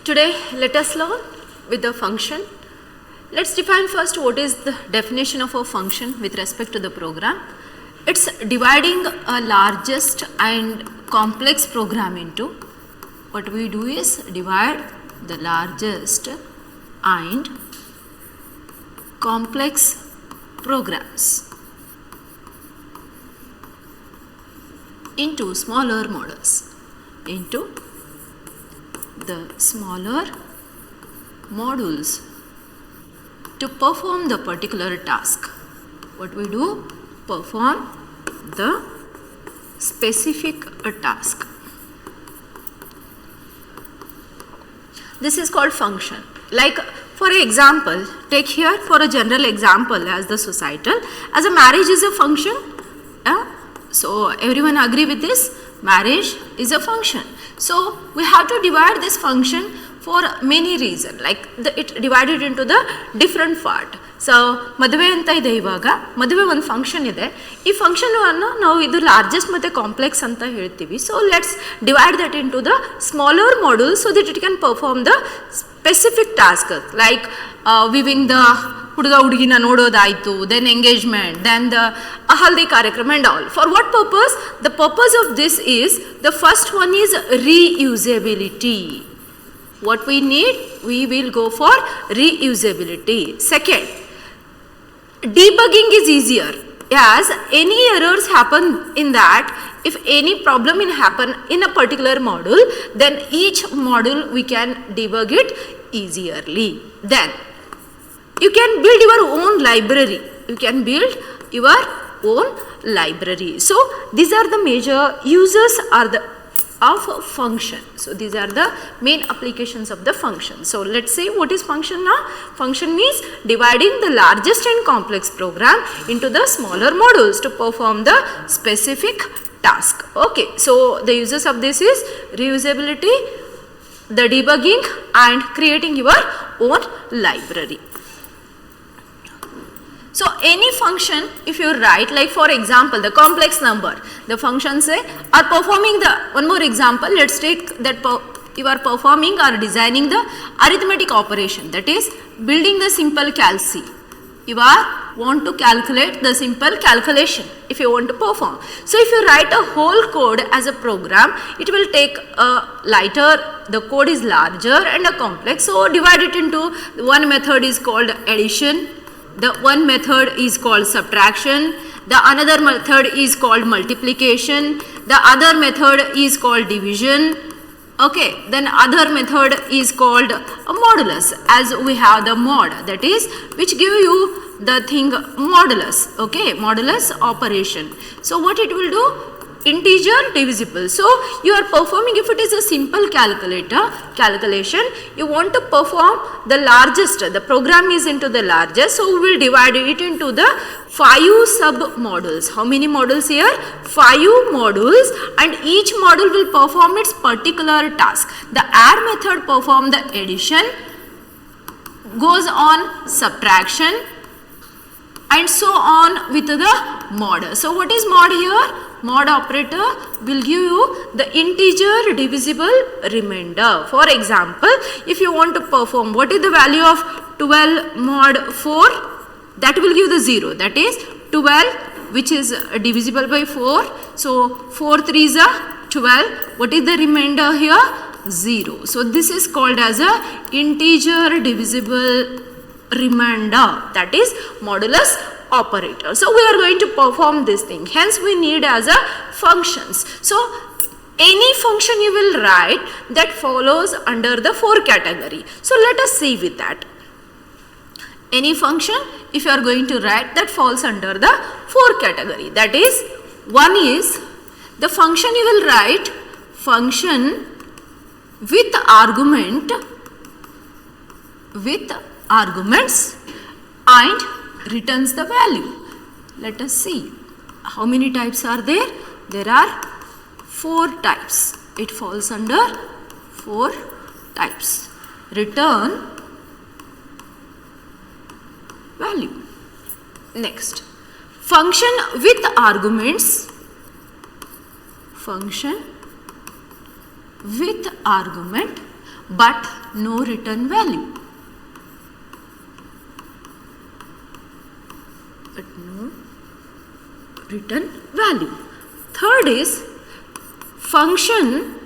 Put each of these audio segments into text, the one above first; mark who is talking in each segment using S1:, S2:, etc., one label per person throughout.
S1: Today let us learn with the function. Let's define first what is the definition of a function with respect to the program. It's dividing a largest and complex program into, what we do is divide the largest and complex programs into smaller models, into the smaller modules to perform the particular task. What we do? Perform the specific task. This is called function. Like for example, take here for a general example as the societal, as a marriage is a function. So everyone agree with this? Marriage is a function. So we have to divide this function for many reasons, like it divided into the different part. So ಮದುವೆ ಅಂತ ಇದೆ, ಇವಾಗ ಮದುವೆ ಒಂದು function ಇದೆ. ಈ function ಅನ್ನು ನಾವು ಇದು ಲಾರ್ಜೆಸ್ಟ್ ಮತ್ತು ಕಾಂಪ್ಲೆಕ್ಸ್ ಅಂತ ಹೇಳ್ತೀವಿ. So let's divide that into the smaller module so that it can perform the specific task like viewing the ಹುಡುಗ ಹುಡುಗಿನ ನೋಡೋದಾಯಿತು, ದೆನ್ ಎಂಗೇಜ್ಮೆಂಟ್, ದೆನ್ ದ ಹಲ್ದಿ ಕಾರ್ಯಕ್ರಮ and all. For what purpose? The purpose of this is, the first one is reusability. What we need? We will go for reusability. Second, debugging is easier, as any errors happen in that. If any problem happen in a particular module, then each module we can debug it easily. Then you can build your own library. You can build your own library. So these are the major users of function. So these are the main applications of the function. So let's say what is function now? Function means dividing the largest and complex program into the smaller modules to perform the specific task. Okay, so the uses of this is reusability, the debugging, and creating your own library. So any function, if you write, like for example the complex number, the functions are performing the, one more example, let's take that you are performing or designing the arithmetic operation, that is building the simple calc. You want to calculate the simple calculation if you want to perform. So if you write a whole code as a program, it will take a lighter, the code is larger and a complex. So divide it into, one method is called addition, the one method is called subtraction, the another method is called multiplication, the other method is called division. Okay, then other method is called a modulus, as we have the mod, that is which give you the thing modulus. Okay, modulus operation. So what it will do? Integer divisible. So you are performing, if it is a simple calculation, you want to perform the largest, the program is into the largest, so we will divide it into the 5 sub modules. How many modules here? 5 modules, and each module will perform its particular task. The add method perform the addition, goes on subtraction, and so on with the mod. So what is mod here? Mod operator will give you the integer divisible remainder. For example, if you want to perform, what is the value of 12 mod 4? That will give the 0. That is 12, which is divisible by 4. So 4 3s are 12. What is the remainder here? 0. So this is called as a integer divisible remainder, that is modulus operator. So we are going to perform this thing, hence we need as a functions. So any function you will write that follows under the 4 category. So let us see with that. Any function if you are going to write that falls under the 4 category, that is, one is the function you will write function with arguments and returns the value. Let us see how many types are there. There are 4 types. It falls under 4 types. Return value. Next, function with arguments, function with argument, but no return value. But no return value. Third is function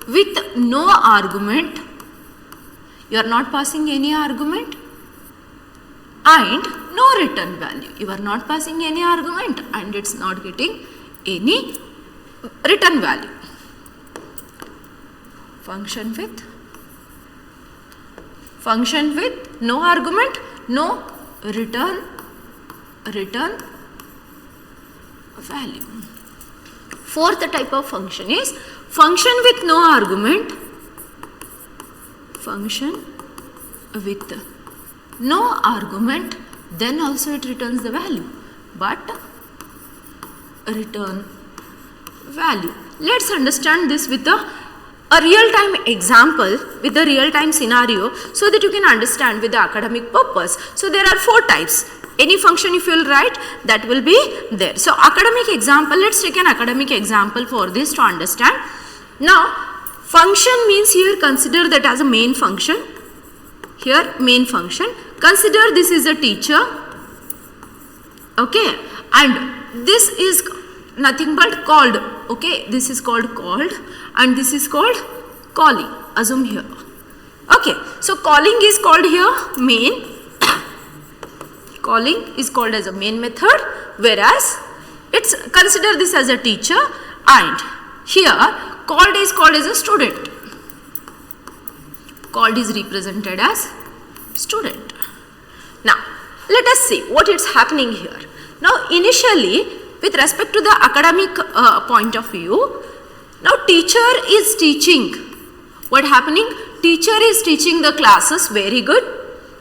S1: with no argument. You are not passing any argument and no return value. You are not passing any argument and it's not getting any return value. Function with no argument, no return value. Fourth type of function is function with no argument. Function with no argument, then also it returns the value, but return value. Let's understand this with a real-time example, with a real-time scenario, so that you can understand with the academic purpose. So there are 4 types. Any function if you will write, that will be there. So academic example, let's take an academic example for this to understand. Now function means here consider that as a main function. Here main function. Consider this is a teacher. Okay, and this is nothing but called. Okay, this is called called and this is called calling. Assume here. Okay, so calling is called here main. Calling is called as a main method, whereas it's consider this as a teacher, and here called is called as a student. Called is represented as student. Now let us see what is happening here. Now initially with respect to the academic point of view, now teacher is teaching. What happening? Teacher is teaching the classes, very good,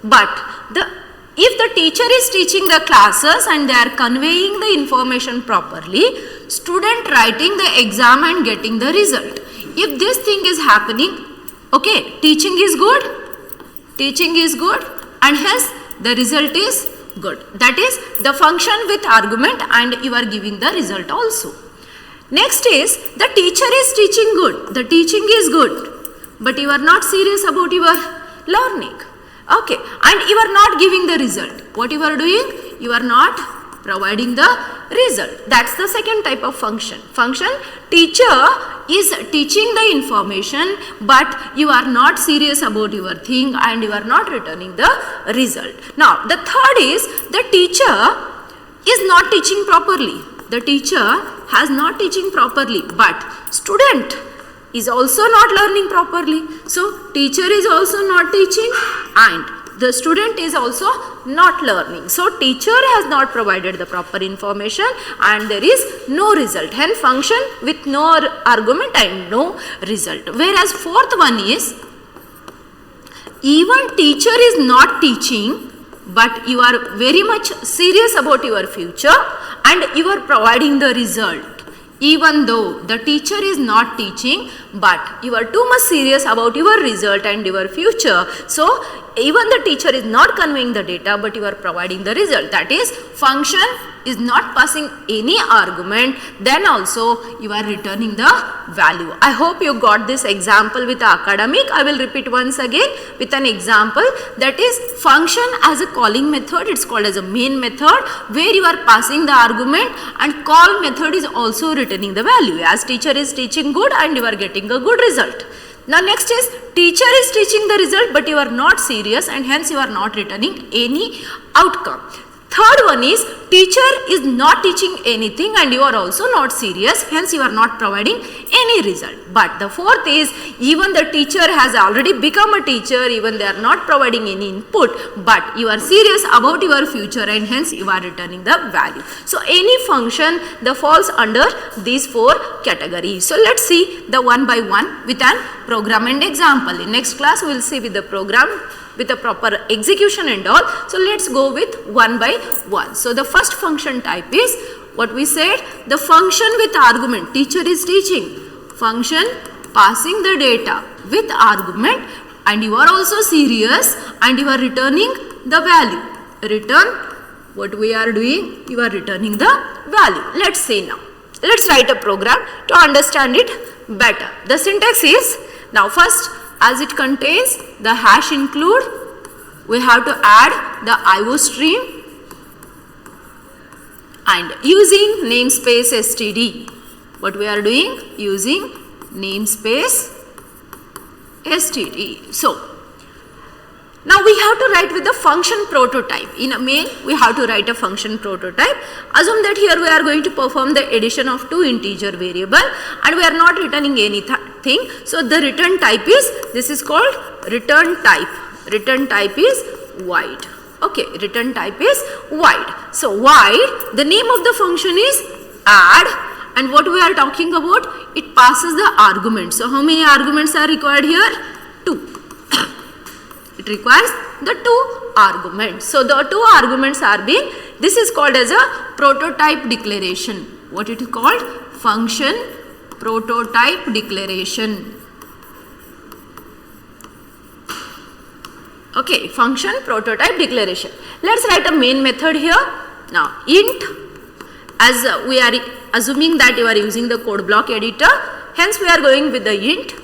S1: but if the teacher is teaching the classes and they are conveying the information properly, student writing the exam and getting the result. If this thing is happening, okay, teaching is good and hence the result is good. That is the function with argument and you are giving the result also. Next is the teacher is teaching good, the teaching is good, but you are not serious about your learning. Okay, and you are not giving the result. What you are doing? You are not providing the result. That's the second type of function. Function, teacher is teaching the information, but you are not serious about your thing and you are not returning the result. Now, the third is the teacher is not teaching properly. The teacher has not teaching properly, but student is also not learning properly. So teacher is also not teaching and the student is also not learning. So teacher has not provided the proper information and there is no result. Hence function with no argument and no result. Whereas fourth one is even teacher is not teaching, but you are very much serious about your future and you are providing the result. Even though the teacher is not teaching, but you are too much serious about your result and your future. So even the teacher is not conveying the data, but you are providing the result. That is, function is not passing any argument, then also you are returning the value. I hope you got this example with the academic. I will repeat once again with an example, that is function as a calling method. It's called as a main method where you are passing the argument, and call method is also returning the value as teacher is teaching good and you are getting a good result. Now next is teacher is teaching the result, but you are not serious and hence you are not returning any outcome. Third one is teacher is not teaching anything and you are also not serious, hence you are not providing any result. But the fourth is even the teacher has already become a teacher, even they are not providing any input, but you are serious about your future and hence you are returning the value. So any function that falls under these 4 categories. So let's see the one by one with an program and example. In next class we will see with the program with a proper execution and all. So let's go with one by one. So the first function type is what we said, the function with argument. Teacher is teaching, function passing the data with argument, and you are also serious and you are returning the value. Return, what we are doing, you are returning the value. Let's say now, let's write a program to understand it better. The syntax is, now first as it contains the hash include, we have to add the IO stream and using namespace std. What we are doing? Using namespace std. So now we have to write with the function prototype. In a main, we have to write a function prototype. Assume that here we are going to perform the addition of two integer variable and we are not returning anything. So the return type is, this is called return type. Return type is void. Okay, return type is void. So void, the name of the function is add, and what we are talking about, it passes the argument. So how many arguments are required here? 2. It requires the 2 arguments. So the 2 arguments are being, this is called as a prototype declaration. What it is called? Function prototype declaration. Okay, function prototype declaration. Let's write a main method here. Now int, as we are assuming that you are using the code block editor, hence we are going with the int.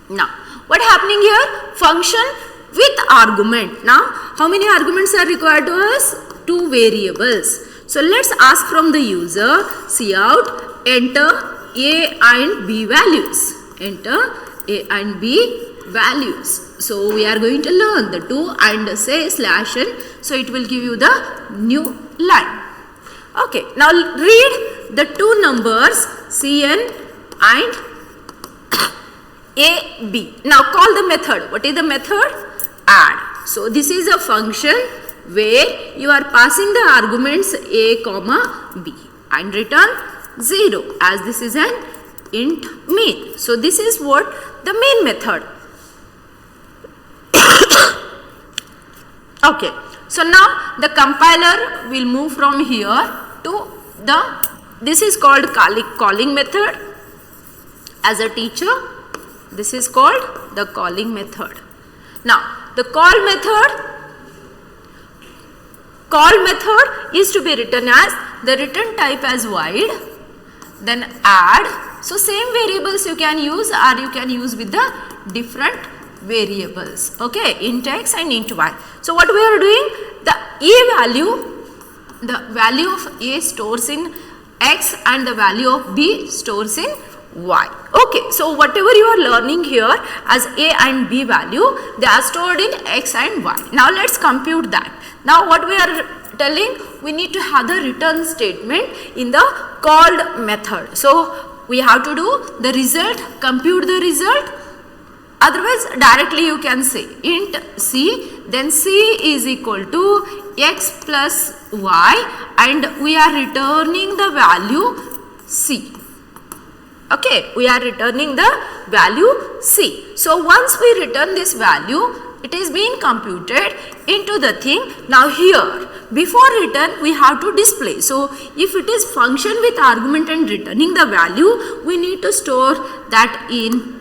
S1: Now what happening here? Function with argument. Now how many arguments are required to us? 2 variables. So let's ask from the user, cout, enter a and b values. Enter a and b values. So we are going to learn the 2 and say /n. So it will give you the new line. Okay, now read the 2 numbers cn and a, b. Now call the method. What is the method? Add. So this is a function where you are passing the arguments a comma b and return 0 as this is an int main. So this is what the main method. Okay. So now the compiler will move from here to the, this is called calling method. As a teacher, this is called the calling method. Now the call method is to be written as the return type as void, then add. So same variables you can use, or you can use with the different variables. Okay, int x and int y. So what we are doing, the a value, the value of a stores in x and the value of b stores in y. Okay, so whatever you are learning here as a and b value, they are stored in x and y. Now let's compute that. Now what we are telling, we need to have the return statement in the called method. So we have to do the result, compute the result. Otherwise directly you can say int c, then c is equal to x plus y, and we are returning the value c. Okay, we are returning the value c. So once we return this value, it is being computed into the thing. Now here, before return, we have to display. So if it is function with argument and returning the value, we need to store that in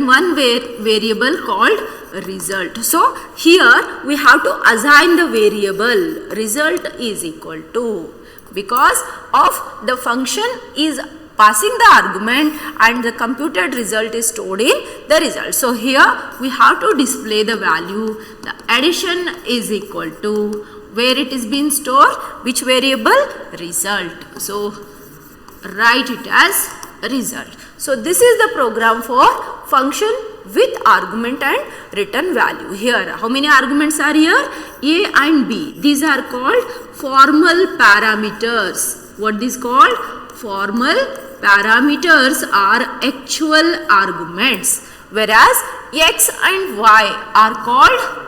S1: one variable called result. So here we have to assign the variable result is equal to, because of the function is passing the argument and the computed result is stored in the result. So here we have to display the value, the addition is equal to, where it is being stored, which variable? Result. So write it as result. So this is the program for function with argument and return value. Here how many arguments are here? A and b. These are called formal parameters. What is called? Formal parameters are actual arguments, whereas x and y are called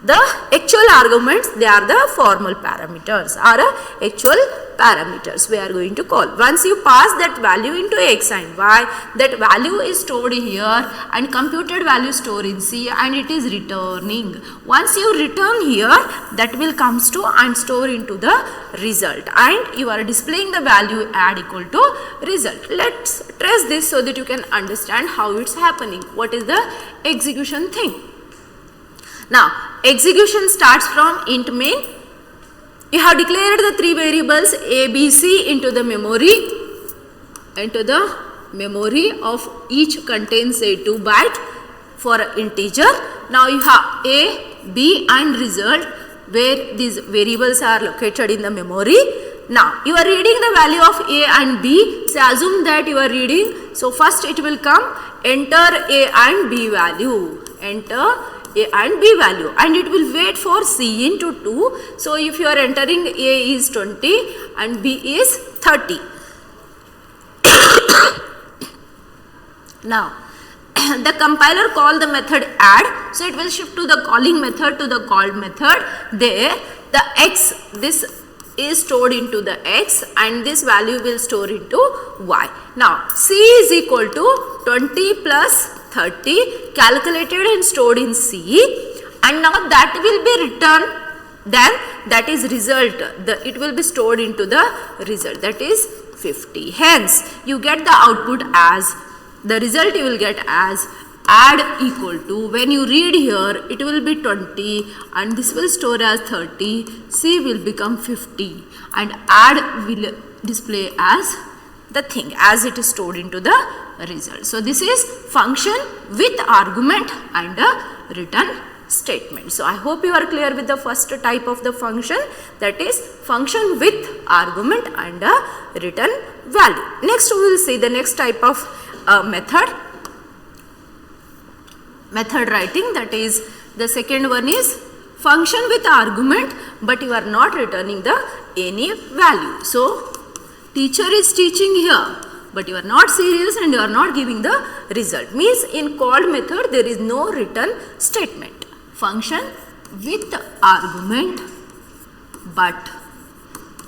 S1: the actual arguments. They are the formal parameters, are actual parameters we are going to call. Once you pass that value into x and y, that value is stored here and computed value stored in c, and it is returning. Once you return here, that will comes to and store into the result, and you are displaying the value add equal to result. Let's trace this so that you can understand how it's happening. What is the execution thing? Now execution starts from int main. You have declared the 3 variables a, b, c into the memory, into the memory of each contains say 2 byte for an integer. Now you have A, B and result where these variables are located in the memory. Now you are reading the value of A and B. So assume that you are reading. So first it will come enter A and B value. Enter A and B value and it will wait for C into 2. So if you are entering A is 20 and B is 30. Now the compiler call the method add. So it will shift to the calling method to the called method. There the x, this is stored into the x and this value will store into y. Now C is equal to 20 plus 30 calculated and stored in C, and now that will be returned, then that is result, it will be stored into the result, that is 50. Hence you get the output as, the result you will get as add equal to, when you read here it will be 20 and this will store as 30, C will become 50 and add will display as the thing as it is stored into the result. So this is function with argument and a return statement. So I hope you are clear with the first type of the function, that is function with argument and a return value. Next we will see the next type of method writing, that is the second one is function with argument but you are not returning the any value. So teacher is teaching here but you are not serious and you are not giving the result, means in called method there is no return statement. Function with argument but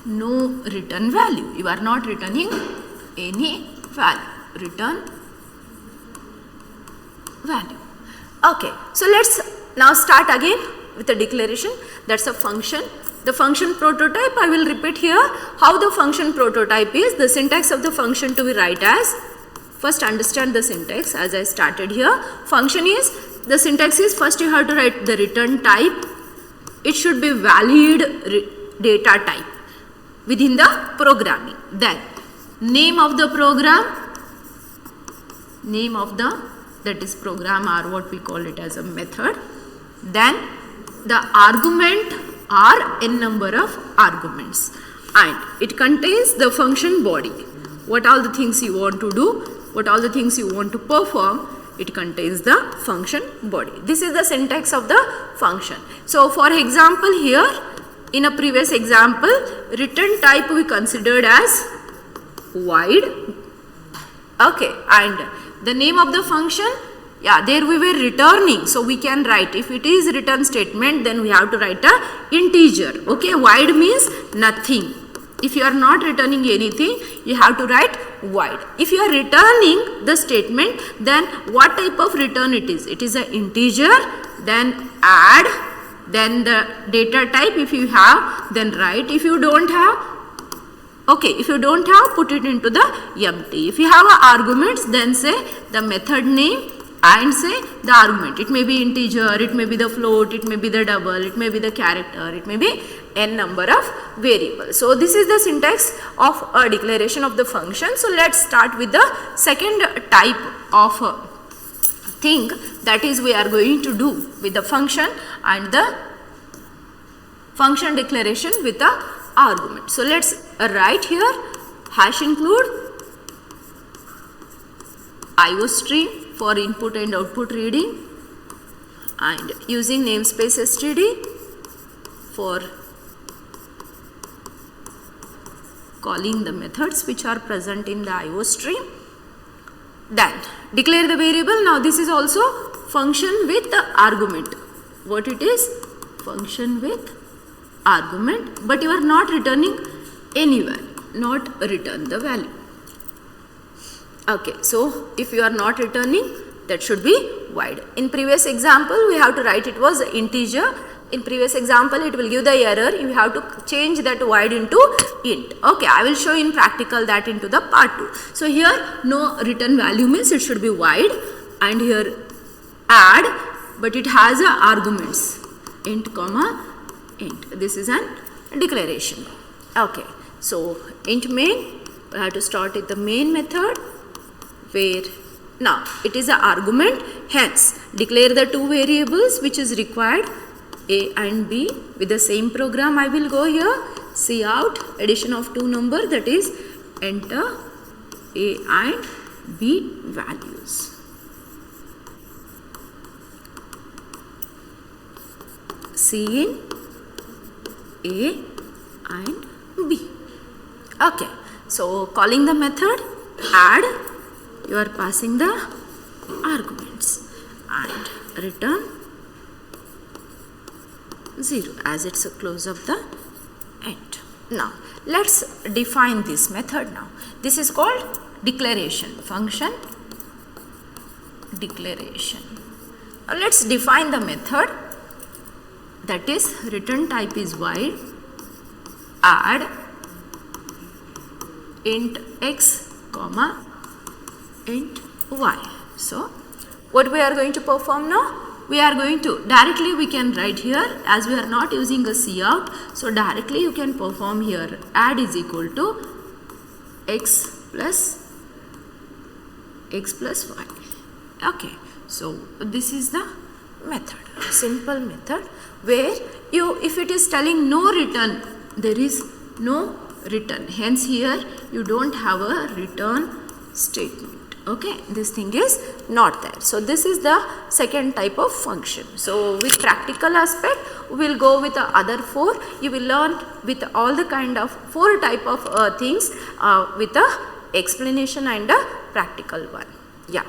S1: no return value, you are not returning any value, return value. Okay, so let's now start again with the declaration. That's a function. The function prototype, I will repeat here how the function prototype is. The syntax of the function to be write as, first understand the syntax as I started here. Function is, the syntax is, first you have to write the return type. It should be valid data type within the programming. Then name of the program, name of the, that is program or what we call it as a method. Then the argument are n number of arguments and it contains the function body. What all the things you want to do, what all the things you want to perform, it contains the function body. This is the syntax of the function. So for example here, in a previous example, return type we considered as void. Okay, and the name of the function, yeah, there we were returning, so we can write, if it is return statement then we have to write a integer. Okay, void means nothing. If you are not returning anything, you have to write void. If you are returning the statement, then what type of return it is? It is an integer, then add, then the data type if you have, then write. If you don't have, okay, if you don't have, put it into the empty. If you have arguments, then say the method name and say the argument. It may be integer, it may be the float, it may be the double, it may be the character, it may be n number of variables. So this is the syntax of a declaration of the function. So let's start with the second type of thing, that is we are going to do with the function and the function declaration with the argument. So let's write here hash include IOStream for input and output reading and using namespace std for calling the methods which are present in the IOStream. Then declare the variable. Now this is also function with the argument. What it is? Function with argument, but you are not returning anywhere, not return the value. Okay, so if you are not returning, that should be void. In previous example, we have to write it was integer. In previous example, it will give the error. You have to change that void into int. Okay, I will show in practical that into the part 2. So here no return value means it should be void, and here add, but it has a arguments int comma int. This is an declaration. Okay, so int main, we have to start with the main method. where now it is an argument, hence declare the two variables which is required, A and B. With the same program I will go here, cout addition of two number, that is enter A and B values. Cin A and B. Okay, so calling the method add, you are passing the arguments and return 0 as it's a close of the end. Now let's define this method now. This is called declaration function, declaration. Now let's define the method, that is return type is void add int x comma int y. So what we are going to perform now? We are going to directly, we can write here, as we are not using a cout, so directly you can perform here add is equal to x plus y. Okay, so this is the method, simple method, where you, if it is telling no return, there is no return, hence here you don't have a return statement. Okay, this thing is not there. So this is the second type of function. So with practical aspect, we will go with the other four. You will learn with all the kind of four type of things with the explanation and a practical one. Yeah.